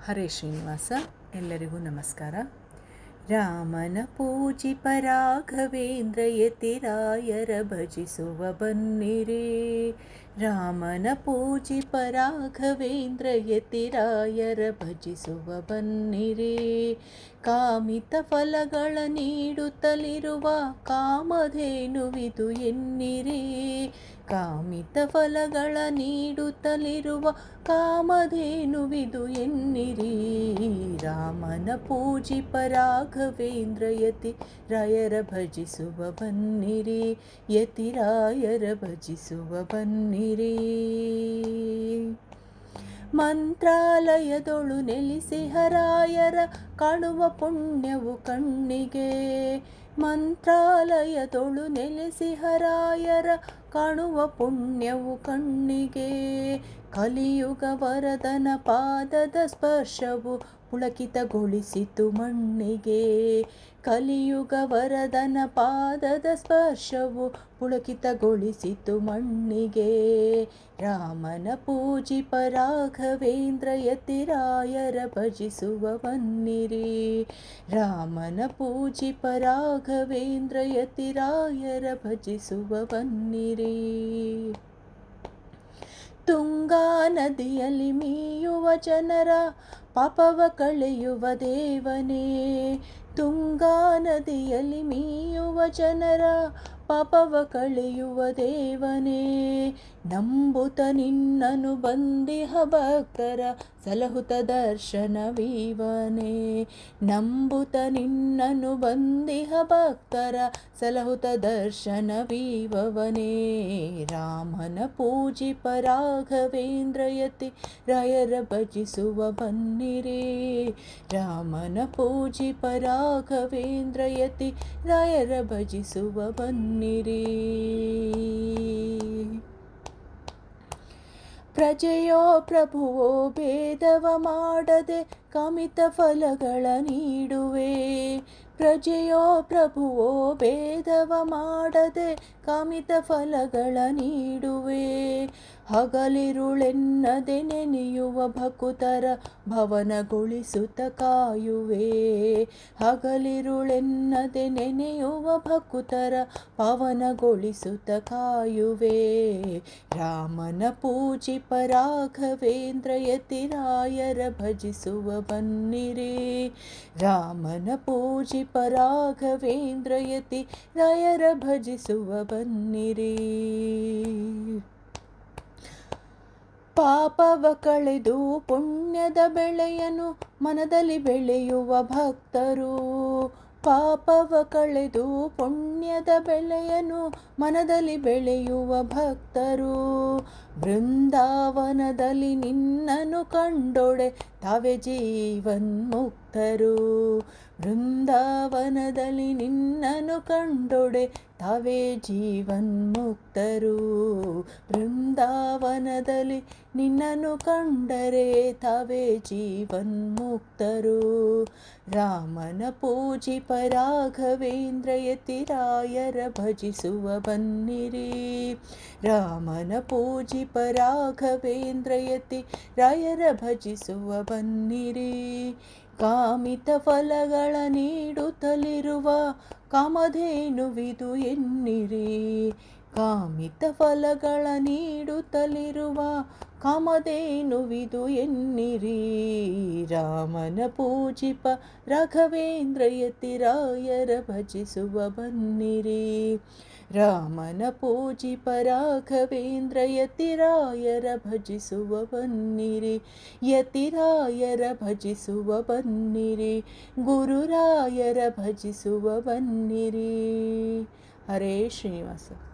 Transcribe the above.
ಹರೇ ಶ್ರೀನಿವಾಸ. ಎಲ್ಲರಿಗೂ ನಮಸ್ಕಾರ. ರಾಮನ ಪೂಜಿಪ ರಾಘವೇಂದ್ರ ಯತಿರಾಯರ ಭಜಿಸುವ ಬನ್ನಿರಿ. ರಾಮನ ಪೂಜಿಪ ರಾಘವೇಂದ್ರ ಯತಿರಾಯರ ಭಜಿಸುವ ಬನ್ನಿರಿ. ಕಾಮಿತ ಫಲಗಳ ನೀಡುತ್ತಲಿರುವ ಕಾಮಧೇನುವಿದು ಎನ್ನಿರಿ. ಕಾಮಿತ ಫಲಗಳ ನೀಡುತ್ತಲಿರುವ ಕಾಮಧೇನುವಿದು ಎನ್ನಿರಿ. ರಾಮನ ಪೂಜಿಪ ರಾಘವೇಂದ್ರ ಯತಿರಾಯರ ಭಜಿಸುವ ಬನ್ನಿರಿ. ಯತಿರಾಯರ ಭಜಿಸುವ ಬನ್ನಿರಿ. ಮಂತ್ರಾಲಯದೊಳು ನೆಲೆಸಿಹರಾಯರ ಕಾಣುವ ಪುಣ್ಯವು ಕಣ್ಣಿಗೆ. ಮಂತ್ರಾಲಯದೊಳು ನೆಲೆಸಿಹರಾಯರ ಕಾಣುವ ಪುಣ್ಯವು ಕಣ್ಣಿಗೆ. ಕಲಿಯುಗ ವರದನ ಪಾದದ ಸ್ಪರ್ಶವು ಪುಳಕಿತಗೊಳಿಸಿತು ಮಣ್ಣಿಗೆ. ಕಲಿಯುಗ ವರದನ ಪಾದದ ಸ್ಪರ್ಶವು ಪುಳಕಿತಗೊಳಿಸಿತು ಮಣ್ಣಿಗೆ. ರಾಮನ ಪೂಜಿಪ ರಾಘವೇಂದ್ರ ಯತಿರಾಯರ ಭಜಿಸುವ ಬನ್ನಿರಿ. ರಾಮನ ಪೂಜಿಪ ರಾಘವೇಂದ್ರ ಯತಿರಾಯರ ಭಜಿಸುವ ಬನ್ನಿರಿ. ತುಂಗಾ ನದಿಯಲ್ಲಿ ಮೀಯುವ ಜನರ ಪಾಪವ ಕಳೆಯುವ ದೇವನೇ. ತುಂಗಾ ನದಿಯಲ್ಲಿ ಮೀಯುವ ಜನರ ಪಾಪವ ಕಳೆಯುವ ದೇವನೇ. ನಂಬುತ ನಿನ್ನನು ಬಂದಿಹ ಭಕ್ತರ ಸಲಹುತ ದರ್ಶನವೀವನೇ. ನಂಬುತ ನಿನ್ನನು ಬಂದಿಹ ಭಕ್ತರ ಸಲಹುತ ದರ್ಶನವೀವನೇ. ರಾಮನ ಪೂಜಿಪ ರಾಘವೇಂದ್ರ ಯತಿರಾಯರ ಭಜಿಸುವ ಬನ್ನಿರಿ. ರಾಮನ ಪೂಜಿಪ ರಾಘವೇಂದ್ರ ಯತಿರಾಯರ ಭಜಿಸುವ ಬನ್ನಿರಿ. ಪ್ರಜೆಯೋ ಪ್ರಭುವೋ ಭೇದವ ಮಾಡದೆ ಕಾಮಿತ ಫಲಗಳ ನೀಡುವೆ. ಪ್ರಜೆಯೋ ಪ್ರಭುವೋ ಭೇದವ ಮಾಡದೆ ಕಾಮಿತ ಫಲಗಳ ನೀಡುವೆ. ಹಗಲಿರುಳೆನ್ನದೆ ನೆನೆಯುವ ಭಕುತರ ಭವನಗೊಳಿಸುತ್ತ ಕಾಯುವೆ. ಹಗಲಿರುಳೆನ್ನದೆ ನೆನೆಯುವ ಭಕುತರ ಪವನಗೊಳಿಸುತ್ತ ಕಾಯುವೆ. ರಾಮನ ಪೂಜಿಪ ರಾಘವೇಂದ್ರ ಯತಿರಾಯರ ಭಜಿಸುವ ಬನ್ನಿರಿ. ರಾಮನ ಪೂಜಿಪ ರಾಘವೇಂದ್ರ ಯತಿರಾಯರ ಭಜಿಸುವ ಬನ್ನಿರಿ. ಪಾಪವ ಕಳೆದು ಪುಣ್ಯದ ಬೆಳೆಯನು ಮನದಲ್ಲಿ ಬೆಳೆಯುವ ಭಕ್ತರು. ಪಾಪವ ಕಳೆದು ಪುಣ್ಯದ ಬೆಳೆಯನು ಮನದಲ್ಲಿ ಬೆಳೆಯುವ ಭಕ್ತರು. ಬೃಂದಾವನದಲ್ಲಿ ನಿನ್ನನು ಕಂಡೊಡೆ ತಾವೇ ಜೀವನ್ಮುಕ್ತರು. ಬೃಂದಾವನದಲ್ಲಿ ನಿನ್ನನು ಕಂಡೊಡೆ ತಾವೇ ಜೀವನ್ಮುಕ್ತರು. ಬೃಂದಾವನದಲ್ಲಿ ನಿನ್ನನು ಕಂಡರೆ ತಾವೇ ಜೀವನ್ಮುಕ್ತರು. ರಾಮನ ಪೂಜಿಪ ರಾಘವೇಂದ್ರ ಯತಿರಾಯರ ಭಜಿಸುವ ಬನ್ನಿರಿ. ರಾಮನ ಪೂಜಿಪ ರಾಘವೇಂದ್ರ ಯತಿರಾಯರ ಭಜಿಸುವ ಬನ್ನಿರಿ. ಕಾಮಿತ ಫಲಗಳ ನೀಡುತ್ತಲಿರುವ ಕಾಮಧೇನುವಿದು ಎನ್ನಿರಿ. ಕಾಮಿತ ಫಲಗಳ ನೀಡುತ್ತಲಿರುವ ಕಾಮಧೇನುವಿದು ಎನ್ನಿರಿ. ರಾಮನ ಪೂಜಿಪ ರಾಘವೇಂದ್ರ ಯತಿರಾಯರ ಭಜಿಸುವ ಬನ್ನಿರಿ. ರಾಮನ ಪೂಜಿಪ ರಾಘವೇಂದ್ರ ಯತಿರಾಯರ ಭಜಿಸುವ ಬನ್ನಿರಿ. ಯತಿರಾಯರ ಭಜಿಸುವ ಬನ್ನಿರಿ. ಗುರುರಾಯರ ಭಜಿಸುವ ಬನ್ನಿರಿ. ಹರೇ ಶ್ರೀನಿವಾಸ.